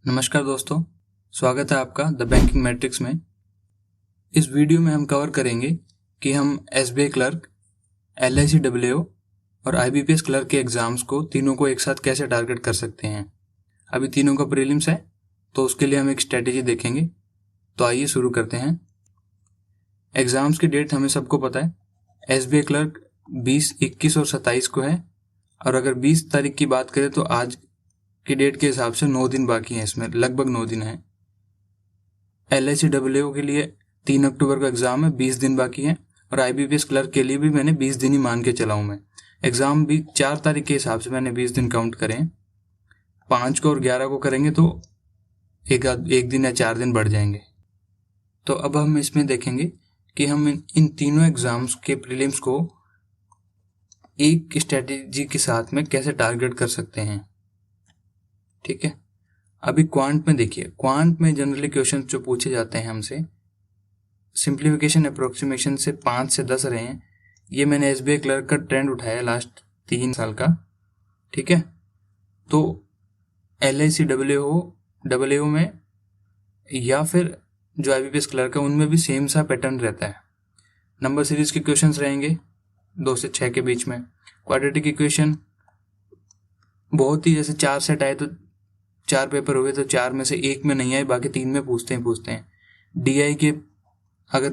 नमस्कार दोस्तों, स्वागत है आपका द बैंकिंग मैट्रिक्स में। इस वीडियो में हम कवर करेंगे कि हम एसबीआई क्लर्क, एलआईसी डब्ल्यूओ और आईबीपीएस क्लर्क के एग्ज़ाम्स को तीनों को एक साथ कैसे टारगेट कर सकते हैं। अभी तीनों का प्रीलिम्स है तो उसके लिए हम एक स्ट्रेटेजी देखेंगे। तो आइए शुरू करते हैं। एग्ज़ाम्स की डेट हमें सबको पता है, एसबीआई क्लर्क 20, 21 और 27 को है। और अगर 20 तारीख की बात करें तो आज की डेट के हिसाब से 9 दिन बाकी हैं, इसमें लगभग 9 दिन हैं। एलआईसी डब्ल्यूओ के लिए 3 अक्टूबर का एग्ज़ाम है, 20 दिन बाकी हैं। और आईबीपीएस क्लर्क के लिए भी मैंने 20 दिन ही मान के चला हूँ। मैं एग्ज़ाम भी 4 तारीख के हिसाब से मैंने 20 दिन काउंट करें। 5 को और 11 को करेंगे तो एक दिन या 4 दिन बढ़ जाएंगे। तो अब हम इसमें देखेंगे कि हम इन तीनों एग्ज़ाम्स के प्रीलिम्स को एक स्ट्रेटेजी के साथ में कैसे टारगेट कर सकते हैं। ठीक है, अभी क्वांट में देखिए, क्वांट में जनरली क्वेश्चन जो पूछे जाते हैं हमसे, सिंप्लीफिकेशन अप्रोक्सीमेशन से 5 से 10 रहे हैं। ये मैंने एसबीआई क्लर्क का ट्रेंड उठाया लास्ट 3 साल का। ठीक है, तो एलआईसी डब्ल्यूओ में या फिर जो आईबीपीएस क्लर्क है उनमें भी सेम सा पैटर्न रहता है। नंबर सीरीज के क्वेश्चंस रहेंगे 2 से 6 के बीच में। क्वाड्रेटिक इक्वेशन बहुत ही, जैसे 4 सेट आए तो 4 पेपर हुए तो 4 में से 1 में नहीं आए, बाकी 3 में पूछते हैं। डीआई के अगर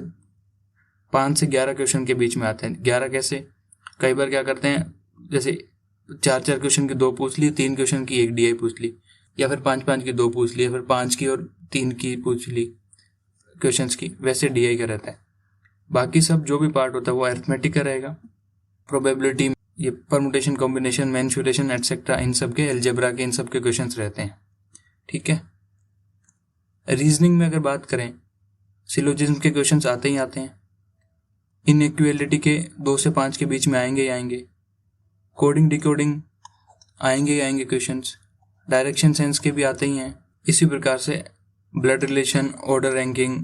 5 से 11 क्वेश्चन के बीच में आते हैं। 11 कैसे, कई बार क्या करते हैं, जैसे 4 क्वेश्चन की 2 पूछ ली, 3 क्वेश्चन की 1 डीआई पूछ ली, या फिर 5 की 2 पूछ ली, या फिर 5 की और 3 की पूछ ली क्वेश्चंस की, वैसे डीआई का रहता है। बाकी सब जो भी पार्ट होता है वो अरिथमेटिक का रहेगा। प्रोबेबिलिटी, ये परमुटेशन, कॉम्बिनेशन, मेंसुरेशन एटसेट्रा, इन सब के, अलजेब्रा के, इन सब के क्वेश्चंस रहते हैं। ठीक है, रीजनिंग में अगर बात करें, सिलोजिज्म के क्वेश्चंस आते ही आते हैं। इनइक्वालिटी के 2 से 5 के बीच में आएंगे ही आएंगे। कोडिंग डिकोडिंग आएंगे क्वेश्चंस। डायरेक्शन सेंस के भी आते ही हैं। इसी प्रकार से blood relation, order ranking,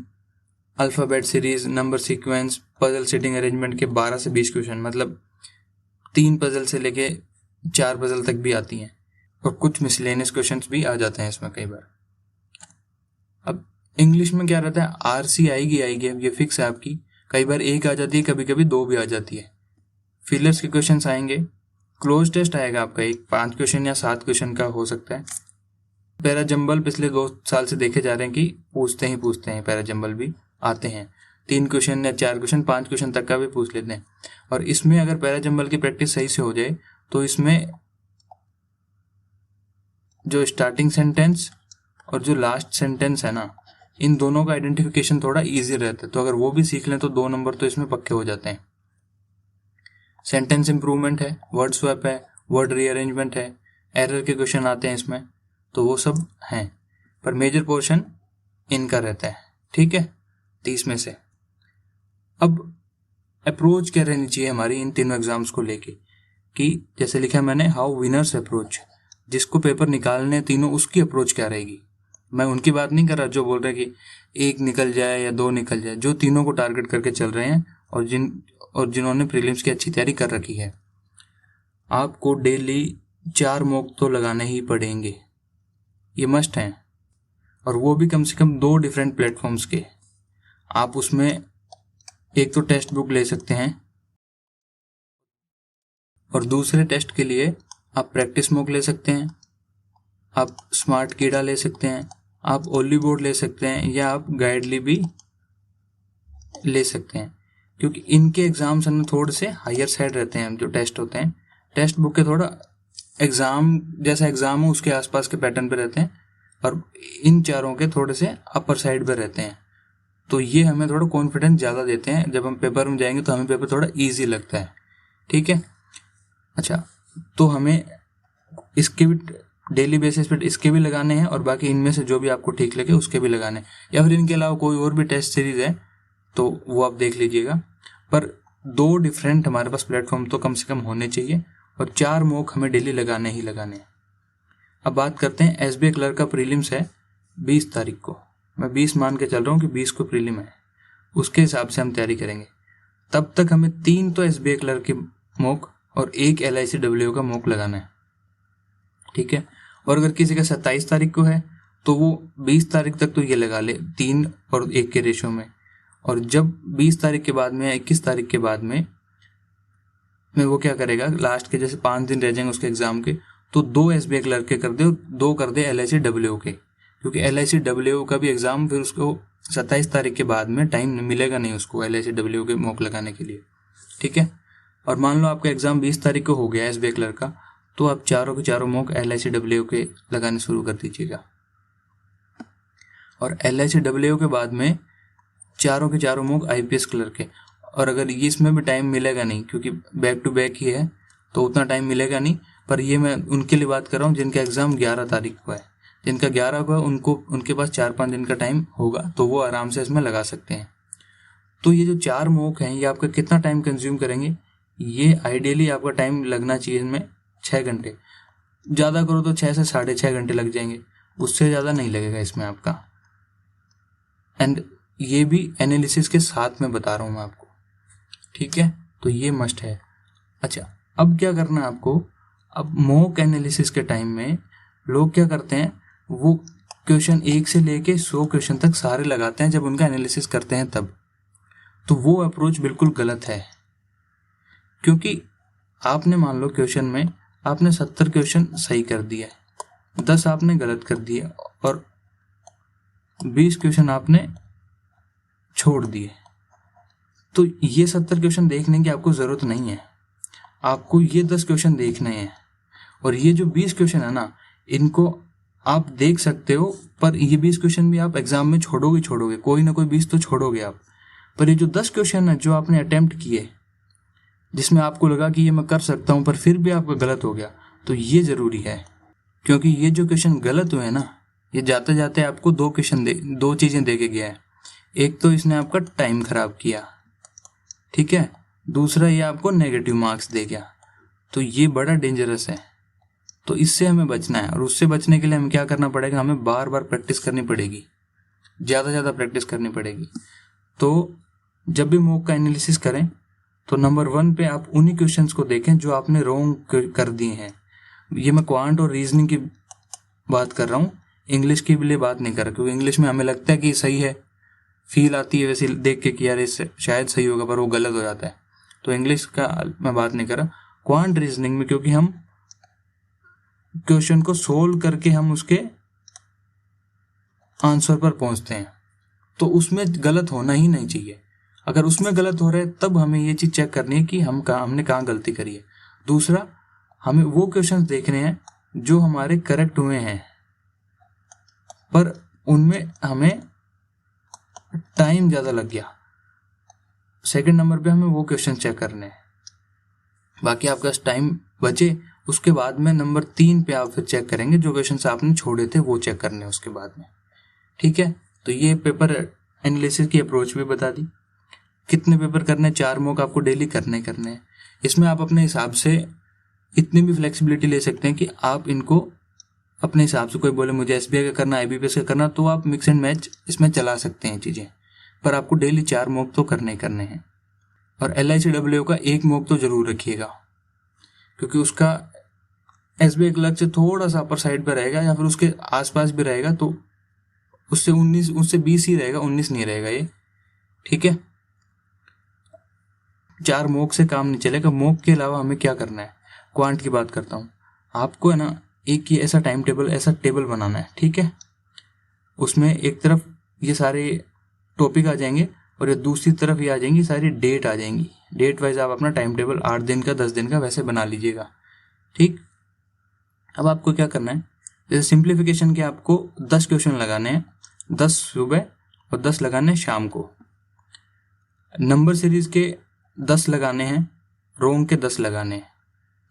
alphabet series, number sequence, puzzle setting arrangement के 12 से 20 क्वेश्चन, मतलब 3 पजल से लेके 4 पजल तक भी आती हैं। और कुछ मिसलेनियस क्वेश्चंस भी आ जाते हैं इसमें कई बार। अब इंग्लिश में क्या रहता है, आरसी आएगी, ये फिक्स है आपकी। कई बार 1 आ जाती है, कभी कभी 2 भी आ जाती है। फिलर्स के क्वेश्चंस आएंगे। क्लोज टेस्ट आएगा आपका, 5 क्वेश्चन या 7 क्वेश्चन का हो सकता है। पैराजंबल पिछले 2 साल से देखे जा रहे हैं कि पूछते हैं, पैराजंबल भी आते हैं। 3 क्वेश्चन या 4 क्वेश्चन, 5 क्वेश्चन तक का भी पूछ लेते हैं। और इसमें अगर पैराजंबल की प्रैक्टिस सही से हो जाए तो इसमें जो स्टार्टिंग सेंटेंस और जो लास्ट सेंटेंस है ना, इन दोनों का आइडेंटिफिकेशन थोड़ा इजी रहता है। तो अगर वो भी सीख लें तो 2 नंबर तो इसमें पक्के हो जाते हैं। सेंटेंस इंप्रूवमेंट है, वर्ड स्वैप है, वर्ड रीअरेंजमेंट है, एरर के क्वेश्चन आते हैं इसमें, तो वो सब हैं। पर मेजर पोर्शन इनका रहता है। ठीक है, 30 में से। अब अप्रोच क्या रहनी चाहिए हमारी इन तीनों एग्जाम्स को लेके, कि जैसे लिखा है मैंने, हाउ विनर्स अप्रोच, जिसको पेपर निकालने तीनों उसकी अप्रोच क्या रहेगी। मैं उनकी बात नहीं कर रहा जो बोल रहे कि 1 निकल जाए या 2 निकल जाए, जो तीनों को टारगेट करके चल रहे हैं और जिन्होंने प्रीलिम्स की अच्छी तैयारी कर रखी है। आपको डेली 4 मॉक तो लगाने ही पड़ेंगे, ये मस्ट हैं। और वो भी कम से कम 2 डिफरेंट प्लेटफॉर्म्स के। आप उसमें एक तो टेक्स्ट बुक ले सकते हैं और दूसरे टेस्ट के लिए आप प्रैक्टिस मॉक ले सकते हैं, आप स्मार्ट कीड़ा ले सकते हैं, आप ओली बोर्ड ले सकते हैं, या आप गाइडली भी ले सकते हैं। क्योंकि इनके एग्जाम्स ना थोड़े से हायर साइड रहते हैं। जो टेस्ट होते हैं, टेक्स्ट बुक के थोड़ा एग्जाम जैसा एग्जाम हो उसके आसपास के पैटर्न पे रहते हैं, और इन चारों के थोड़े से अपर साइड पे रहते हैं। तो ये हमें थोड़ा कॉन्फिडेंस ज़्यादा देते हैं। जब हम पेपर में जाएंगे तो हमें पेपर थोड़ा ईजी लगता है। ठीक है, अच्छा, तो हमें इसके भी डेली बेसिस पे इसके भी लगाने हैं, और बाकी इनमें से जो भी आपको ठीक लगे उसके भी लगाने हैं। या फिर इनके अलावा कोई और भी टेस्ट सीरीज है तो वो आप देख लीजिएगा। पर 2 डिफरेंट हमारे पास प्लेटफॉर्म तो कम से कम होने चाहिए, और 4 मॉक हमें डेली लगाने ही लगाने हैं। अब बात करते हैं, एसबीआई क्लर्क का प्रीलिम्स है 20 तारीख को। मैं 20 मान के चल रहा हूँ कि 20 को प्रीलिम है, उसके हिसाब से हम तैयारी करेंगे। तब तक हमें 3 तो एसबीआई क्लर्क की मॉक और 1 एलआईसी डब्ल्यूओ का मॉक लगाना है। ठीक है, और अगर किसी का 27 तारीख को है तो वो 20 तारीख तक तो ये लगा ले 3 और 1 के रेशो में, और जब 20 तारीख के बाद में या 21 तारीख के बाद में वो क्या करेगा, लास्ट के जैसे 5 दिन रह जाएंगे उसके एग्जाम के, तो 2 SBI क्लर्क के कर दे और 2 कर दे LIC WO के, क्योंकि LIC WO का भी एग्जाम फिर उसको 27 तारीख के बाद में टाइम मिलेगा नहीं उसको LIC WO के मॉक लगाने के लिए। ठीक है, और मान लो आपका एग्जाम 20 तारीख को हो गया SBI क्लर्क का, तो आप चारों के चारों मॉक LIC WO के लगाने शुरू कर दीजिएगा। और LIC WO के बाद में चारों के चारों मॉक IPS क्लर्क के। और अगर ये इसमें भी टाइम मिलेगा नहीं, क्योंकि बैक टू बैक ही है तो उतना टाइम मिलेगा नहीं, पर ये मैं उनके लिए बात कर रहा हूँ जिनका एग्जाम 11 तारीख को है। जिनका 11 को है उनके पास 4-5 दिन का टाइम होगा, तो वो आराम से इसमें लगा सकते हैं। तो ये जो 4 मॉक हैं ये आपका कितना टाइम कंज्यूम करेंगे, ये आइडियली आपका टाइम लगना चाहिए इनमें 6 घंटे, ज़्यादा करो तो 6 से 6.5 घंटे लग जाएंगे, उससे ज़्यादा नहीं लगेगा इसमें आपका। एंड ये भी एनालिसिस के साथ में बता रहा हूँ मैं आपको। ठीक है, तो ये मस्ट है। अच्छा, अब क्या करना है आपको, अब मॉक एनालिसिस के टाइम में लोग क्या करते हैं, वो क्वेश्चन 1 से लेके 100 क्वेश्चन तक सारे लगाते हैं जब उनका एनालिसिस करते हैं तब। तो वो अप्रोच बिल्कुल गलत है, क्योंकि आपने मान लो क्वेश्चन में आपने 70 क्वेश्चन सही कर दिया, 10 आपने गलत कर दिए और 20 क्वेश्चन आपने छोड़ दिए। तो ये 70 क्वेश्चन देखने की आपको ज़रूरत नहीं है, आपको ये 10 क्वेश्चन देखने हैं। और ये जो 20 क्वेश्चन है ना, इनको आप देख सकते हो, पर ये 20 क्वेश्चन भी आप एग्जाम में छोड़ोगे, कोई ना कोई 20 तो छोड़ोगे आप। पर ये जो 10 क्वेश्चन है जो आपने अटेम्प्ट किए, जिसमें आपको लगा कि ये मैं कर सकता हूँ, पर फिर भी आपका गलत हो गया, तो ये ज़रूरी है। क्योंकि ये जो क्वेश्चन गलत हुए ना, ये जाते जाते आपको 2 चीज़ें दे के गया है। एक तो इसने आपका टाइम खराब किया, ठीक है, दूसरा ये आपको नेगेटिव मार्क्स दे गया। तो ये बड़ा डेंजरस है, तो इससे हमें बचना है। और उससे बचने के लिए हमें क्या करना पड़ेगा, हमें बार बार प्रैक्टिस करनी पड़ेगी, ज़्यादा प्रैक्टिस करनी पड़ेगी। तो जब भी मॉक का एनालिसिस करें तो नंबर 1 पे आप उन्हीं क्वेश्चंस को देखें जो आपने रॉन्ग कर दिए हैं। ये मैं क्वांट और रीजनिंग की बात कर रहा हूँ, इंग्लिश की लिए बात नहीं कर रहा, क्योंकि इंग्लिश में हमें लगता है कि सही है, फील आती है वैसे देख के कि यार इससे शायद सही होगा, पर वो गलत हो जाता है। तो इंग्लिश का मैं बात नहीं कर रहा, क्वांट रीजनिंग में, क्योंकि हम क्वेश्चन को सोल्व करके हम उसके आंसर पर पहुंचते हैं, तो उसमें गलत होना ही नहीं चाहिए। अगर उसमें गलत हो रहा है तब हमें ये चीज़ चेक करनी है कि हमने कहाँ गलती करी है। दूसरा, हमें वो क्वेश्चंस देखने हैं जो हमारे करेक्ट हुए हैं, पर उनमें हमें टाइम ज़्यादा लग गया। सेकंड नंबर पे हमें वो क्वेश्चन चेक करने हैं, बाकी आपका टाइम बचे उसके बाद में नंबर 3 पे आप फिर चेक करेंगे जो क्वेश्चन आपने छोड़े थे वो चेक करने हैं उसके बाद में। ठीक है, तो ये पेपर एनालिसिस की अप्रोच भी बता दी। कितने पेपर करने, 4 मॉक आपको डेली करने हैं। इसमें आप अपने हिसाब से इतनी भी फ्लेक्सिबिलिटी ले सकते हैं कि आप इनको अपने हिसाब से, कोई बोले मुझे SBI का करना, IBPS का करना, तो आप मिक्स एंड मैच इसमें चला सकते हैं चीज़ें, पर आपको डेली 4 मॉक तो करने हैं। और LIC WO का 1 मॉक तो जरूर रखिएगा, क्योंकि उसका SBI क्लर्क से थोड़ा सा अपर साइड पर रहेगा या फिर उसके आसपास भी रहेगा, तो उससे 20 ही रहेगा, 19 नहीं रहेगा ये। ठीक है, 4 मॉक से काम नहीं चलेगा। मॉक के अलावा हमें क्या करना है, क्वांट की बात करता हूँ। आपको है ना एक ये ऐसा टाइम टेबल, ऐसा टेबल बनाना है, ठीक है। उसमें एक तरफ ये सारे टॉपिक आ जाएंगे और ये दूसरी तरफ ये आ जाएंगी, सारी डेट आ जाएंगी। डेट वाइज आप अपना टाइम टेबल 8 दिन का, 10 दिन का वैसे बना लीजिएगा, ठीक। अब आपको क्या करना है, जैसे सिंप्लीफिकेशन के आपको 10 क्वेश्चन लगाने हैं, 10 सुबह और 10 लगाने हैं शाम को। नंबर सीरीज के 10 लगाने हैं, रोंग के 10 लगाने हैं।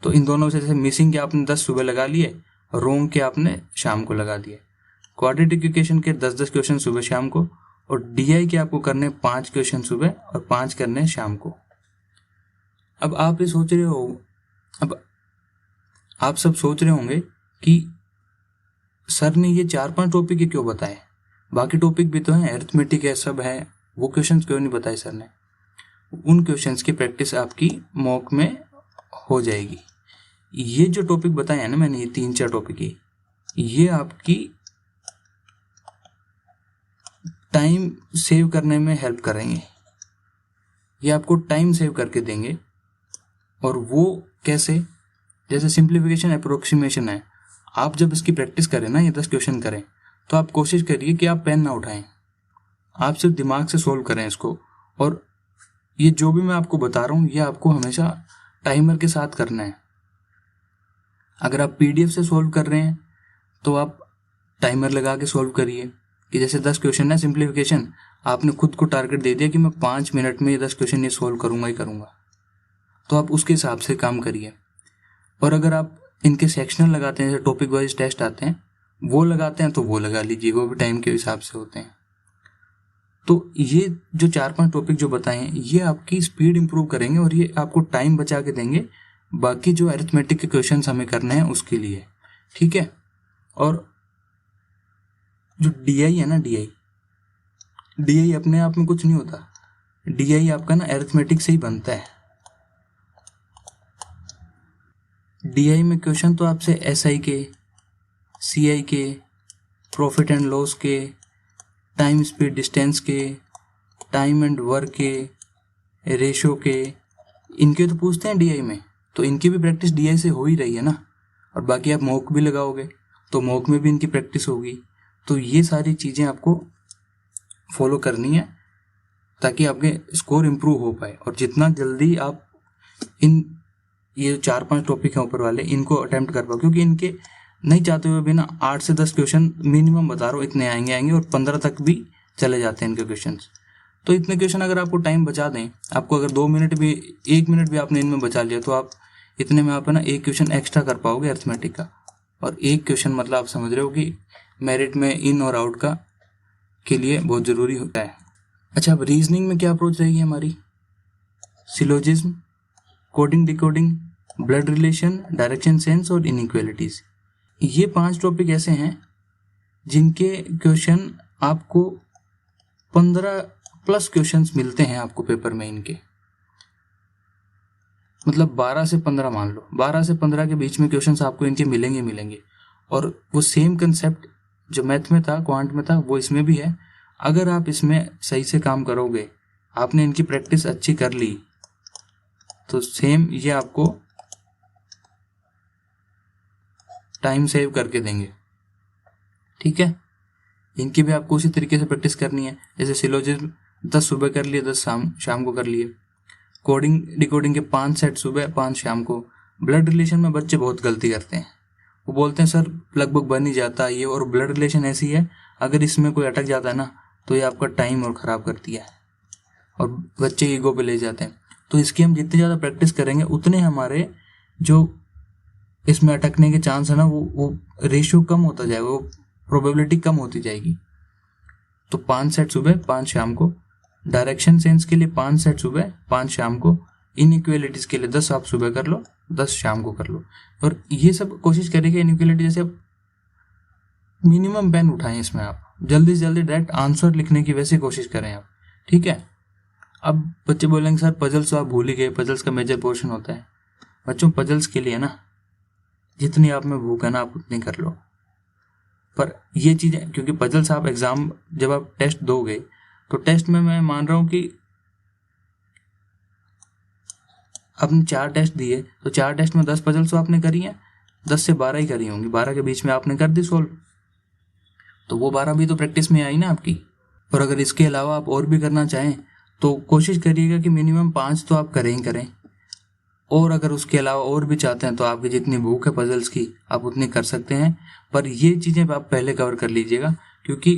तो इन दोनों से, जैसे मिसिंग के आपने 10 सुबह लगा लिए, रोंग के आपने शाम को लगा दिए। क्वाड्रेटिक इक्वेशन के 10-10 क्वेश्चन सुबह शाम को, और DI के आपको करने 5 क्वेश्चन सुबह और 5 करने शाम को। अब आप ये सोच रहे हो, अब आप सब सोच रहे होंगे कि सर ने ये 4-5 टॉपिक ही क्यों बताए, बाकी टॉपिक भी तो हैं, अरिथमेटिक है, सब है, वो क्वेश्चंस क्यों नहीं बताए सर ने। उन क्वेश्चंस की प्रैक्टिस आपकी मॉक में हो जाएगी। ये जो टॉपिक बताए हैं ना मैंने, ये 3-4 टॉपिक ही, ये आपकी टाइम सेव करने में हेल्प करेंगे। ये आपको टाइम सेव करके देंगे। और वो कैसे? जैसे सिंप्लीफिकेशन अप्रोक्सीमेशन है, आप जब इसकी प्रैक्टिस करें ना, ये 10 क्वेश्चन करें, तो आप कोशिश करिए कि आप पेन ना उठाएं, आप सिर्फ दिमाग से सोल्व करें इसको। और ये जो भी मैं आपको बता रहा हूँ ये आपको हमेशा टाइमर के साथ करना है। अगर आप पीडीएफ से सोल्व कर रहे हैं तो आप टाइमर लगा के सोल्व करिए कि जैसे 10 क्वेश्चन है सिंप्लीफिकेशन, आपने खुद को टारगेट दे दिया कि मैं 5 मिनट में ये 10 क्वेश्चन ये सोल्व करूंगा ही करूंगा, तो आप उसके हिसाब से काम करिए। और अगर आप इनके सेक्शनल लगाते हैं, जैसे टॉपिक वाइज टेस्ट आते हैं वो लगाते हैं, तो वो लगा लीजिए, वो भी टाइम के हिसाब से होते हैं। तो ये जो 4-5 टॉपिक जो बताए हैं ये आपकी स्पीड इंप्रूव करेंगे और ये आपको टाइम बचा के देंगे बाकी जो अरिथमेटिक के क्वेश्चंस हमें करने हैं उसके लिए, ठीक है। और जो डीआई है ना, डीआई अपने आप में कुछ नहीं होता, डीआई आपका ना अरिथमेटिक से ही बनता है। डीआई में क्वेश्चन तो आपसे एसआई के, सीआई के, प्रॉफिट एंड लॉस के, टाइम स्पीड डिस्टेंस के, टाइम एंड वर्क के, रेशो के, इनके तो पूछते हैं डीआई में, तो इनकी भी प्रैक्टिस डीआई से हो ही रही है ना। और बाकी आप मॉक भी लगाओगे तो मॉक में भी इनकी प्रैक्टिस होगी। तो ये सारी चीज़ें आपको फॉलो करनी है ताकि आपके स्कोर इम्प्रूव हो पाए। और जितना जल्दी आप इन ये 4-5 टॉपिक हैं ऊपर वाले, इनको अटेम्प्ट कर पाओ, क्योंकि इनके नहीं चाहते हुए भी ना 8 से 10 क्वेश्चन मिनिमम बता रहा हूँ इतने आएंगे और 15 तक भी चले जाते हैं इनके क्वेश्चन। तो इतने क्वेश्चन अगर आपको टाइम बचा दें, आपको अगर 2 मिनट भी 1 मिनट भी आपने इनमें बचा लिया तो आप इतने में आप है ना 1 क्वेश्चन एक्स्ट्रा कर पाओगे अरिथमेटिक का। और 1 क्वेश्चन मतलब आप समझ रहे हो कि मेरिट में इन और आउट का के लिए बहुत ज़रूरी होता है। अच्छा, अब रीजनिंग में क्या अप्रोच रहेगी हमारी? Syllogism, coding decoding, blood relation, direction sense और इनइक्वालिटीज। ये 5 टॉपिक ऐसे हैं जिनके क्वेश्चन आपको 15+ क्वेश्चंस मिलते हैं आपको पेपर में इनके, मतलब 12 से 15 मान लो, 12 से 15 के बीच में क्वेश्चंस आपको इनके मिलेंगे। और वो सेम कंसेप्ट जो मैथ में था, क्वांट में था, वो इसमें भी है। अगर आप इसमें सही से काम करोगे, आपने इनकी प्रैक्टिस अच्छी कर ली, तो सेम ये आपको टाइम सेव करके देंगे, ठीक है। इनकी भी आपको उसी तरीके से प्रैक्टिस करनी है। जैसे सिलोजिज्म 10 सुबह कर लिए, 10 शाम को कर लिए। कोडिंग डिकोडिंग के 5 सेट सुबह, 5 शाम को। ब्लड रिलेशन में बच्चे बहुत गलती करते हैं, वो बोलते हैं सर लगभग बन ही जाता है ये। और ब्लड रिलेशन ऐसी है, अगर इसमें कोई अटक जाता है ना तो ये आपका टाइम और ख़राब करती है और बच्चे ईगो पे ले जाते हैं। तो इसकी हम जितनी ज़्यादा प्रैक्टिस करेंगे उतने हमारे जो इसमें अटकने के चांस है ना वो रेशियो कम होता जाएगा, वो प्रोबेबिलिटी कम होती जाएगी। तो 5 सेट सुबह, 5 शाम को। डायरेक्शन सेंस के लिए 5 सेट सुबह, 5 शाम को। इनइक्वालिटीज़ के लिए 10 आप सुबह कर लो, 10 शाम को कर लो। और ये सब कोशिश करेंगे इनइक्वालिटी जैसे आप मिनिमम पेन उठाएं, इसमें आप जल्दी से जल्दी डायरेक्ट आंसर लिखने की वैसे कोशिश करें आप, ठीक है। अब बच्चे बोलेंगे सर पजल्स तो आप भूल ही गए, पजल्स का मेजर पोर्शन होता है। बच्चों पजल्स के लिए ना जितनी आप में भूख है ना आप उतनी कर लो। पर ये चीज़ें, क्योंकि पजल्स आप एग्ज़ाम जब आप टेस्ट दोगे तो टेस्ट में मैं मान रहा हूँ कि आपने 4 टेस्ट दिए तो 4 टेस्ट में 10 पजल्स तो आपने करी हैं, 10 से 12 ही करी होंगी, 12 के बीच में आपने कर दी सोल्व, तो वो 12 भी तो प्रैक्टिस में आई ना आपकी। और अगर इसके अलावा आप और भी करना चाहें तो कोशिश करिएगा कि मिनिमम 5 तो आप करें ही करें। और अगर उसके अलावा और भी चाहते हैं तो आपकी जितनी भूख है पजल्स की आप उतनी कर सकते हैं। पर ये चीज़ें आप पहले कवर कर लीजिएगा, क्योंकि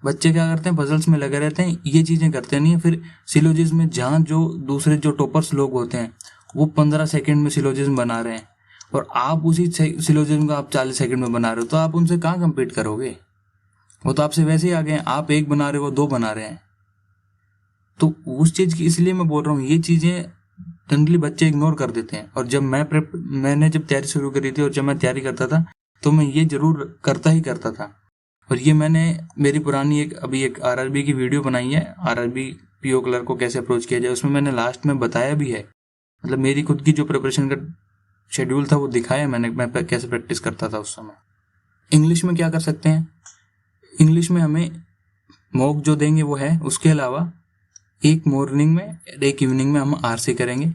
बच्चे क्या करते हैं पजल्स में लगे रहते हैं, ये चीज़ें करते नहीं है। फिर सिलोजिज्म में जहाँ जो दूसरे जो टॉपर्स लोग होते हैं वो 15 सेकंड में सिलोजिज्म बना रहे हैं और आप उसी सिलोजिज्म का आप 40 सेकंड में बना रहे हो, तो आप उनसे कहाँ कम्पीट करोगे? वो तो आपसे वैसे ही आ गए हैं, आप 1 बना रहे हो, वो 2 बना रहे हैं। तो उस चीज़ की इसलिए मैं बोल रहा हूँ, ये चीज़ें जनरली बच्चे इग्नोर कर देते हैं। और जब मैंने जब तैयारी शुरू करी थी और जब मैं तैयारी करता था तो मैं ये जरूर करता था। और ये मैंने मेरी पुरानी अभी एक आरआरबी की वीडियो बनाई है, आरआरबी पीओ क्लर्क को कैसे अप्रोच किया जाए, उसमें मैंने लास्ट में बताया भी है, मतलब मेरी खुद की जो प्रिपरेशन का शेड्यूल था वो दिखाया मैंने, मैं कैसे प्रैक्टिस करता था उस समय। इंग्लिश में क्या कर सकते हैं? इंग्लिश में हमें मॉक जो देंगे वो है, उसके अलावा एक मॉर्निंग में एक इवनिंग में हम आरसी करेंगे।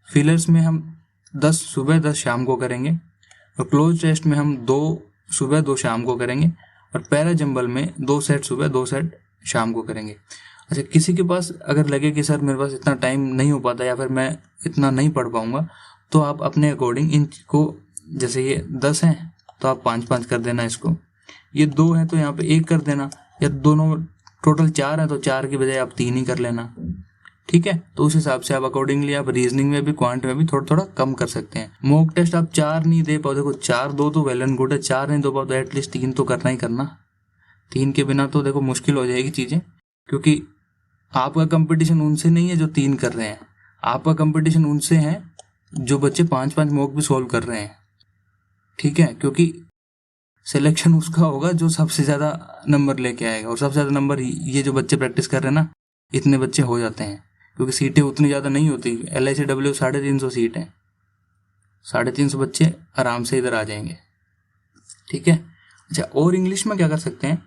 फिलर्स में हम 10 सुबह 10 शाम को करेंगे, और क्लोज टेस्ट में हम 2 सुबह 2 शाम को करेंगे, और पैरा जंबल में 2 सेट सुबह 2 सेट शाम को करेंगे। अच्छा, किसी के पास अगर लगे कि सर मेरे पास इतना टाइम नहीं हो पाता या फिर मैं इतना नहीं पढ़ पाऊंगा, तो आप अपने अकॉर्डिंग इनको, जैसे ये 10 हैं तो आप 5-5 कर देना, इसको ये 2 हैं तो यहाँ पे 1 कर देना, या दोनों टोटल 4 हैं तो 4 की बजाय आप 3 ही कर लेना। ठीक है, तो उस हिसाब से आप अकॉर्डिंगली आप रीजनिंग में भी क्वांट में भी थोड़ा थोड़ा कम कर सकते हैं। मॉक टेस्ट आप 4 नहीं दे पाओ, देखो 4 दो तो वेल एंड गुड है, 4 नहीं दे पाओ तो एटलीस्ट 3 तो करना ही करना। 3 के बिना तो देखो मुश्किल हो जाएगी चीजें, क्योंकि आपका कंपटीशन उनसे नहीं है जो 3 कर रहे हैं, आपका कंपटीशन उनसे है जो बच्चे 5-5 मॉक भी सोल्व कर रहे हैं। ठीक है, क्योंकि सिलेक्शन उसका होगा जो सबसे ज्यादा नंबर लेके आएगा, और सबसे ज्यादा नंबर ये जो बच्चे प्रैक्टिस कर रहे हैं ना, इतने बच्चे हो जाते हैं, क्योंकि सीटें उतनी ज़्यादा नहीं होती। LICW 350 सीट है, 350 बच्चे आराम से इधर आ जाएंगे। ठीक है। अच्छा, और इंग्लिश में क्या कर सकते हैं,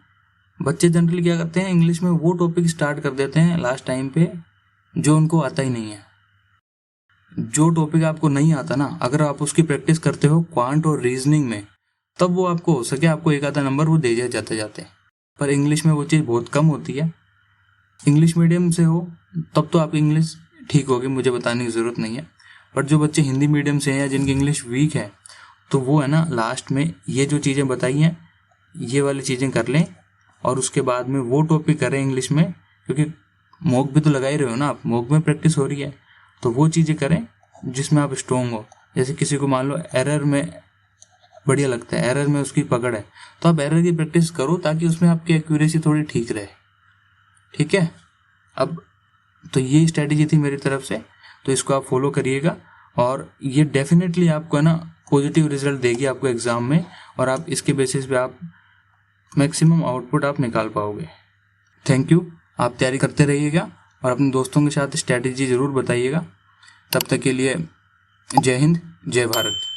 बच्चे जनरली क्या करते हैं, इंग्लिश में वो टॉपिक स्टार्ट कर देते हैं लास्ट टाइम पे जो उनको आता ही नहीं है। जो टॉपिक आपको नहीं आता ना, अगर आप उसकी प्रैक्टिस करते हो क्वांट और रीजनिंग में, तब वो आपको हो सके आपको एक आधा नंबर वो दे जाते जाते। पर इंग्लिश में वो चीज़ बहुत कम होती है। इंग्लिश मीडियम से हो तब तो आपकी इंग्लिश ठीक होगी, मुझे बताने की ज़रूरत नहीं है। पर जो बच्चे हिंदी मीडियम से हैं या जिनकी इंग्लिश वीक है, तो वो है ना लास्ट में ये जो चीज़ें बताई हैं ये वाली चीज़ें कर लें, और उसके बाद में वो टॉपिक करें इंग्लिश में, क्योंकि मॉक भी तो लगा ही रहे हो ना आप, मॉक में प्रैक्टिस हो रही है, तो वो चीज़ें करें जिसमें आप स्ट्रॉन्ग हो। जैसे किसी को मान लो एरर में बढ़िया लगता है, एरर में उसकी पकड़ है, तो आप एरर की प्रैक्टिस करो ताकि उसमें आपकी एक्यूरेसी थोड़ी ठीक रहे। ठीक है, अब तो ये स्ट्रैटेजी थी मेरी तरफ से, तो इसको आप फॉलो करिएगा, और ये डेफिनेटली आपको है ना पॉजिटिव रिजल्ट देगी आपको एग्जाम में, और आप इसके बेसिस पे आप मैक्सिमम आउटपुट आप निकाल पाओगे। थैंक यू, आप तैयारी करते रहिएगा और अपने दोस्तों के साथ स्ट्रैटेजी ज़रूर बताइएगा। तब तक के लिए जय हिंद, जय भारत।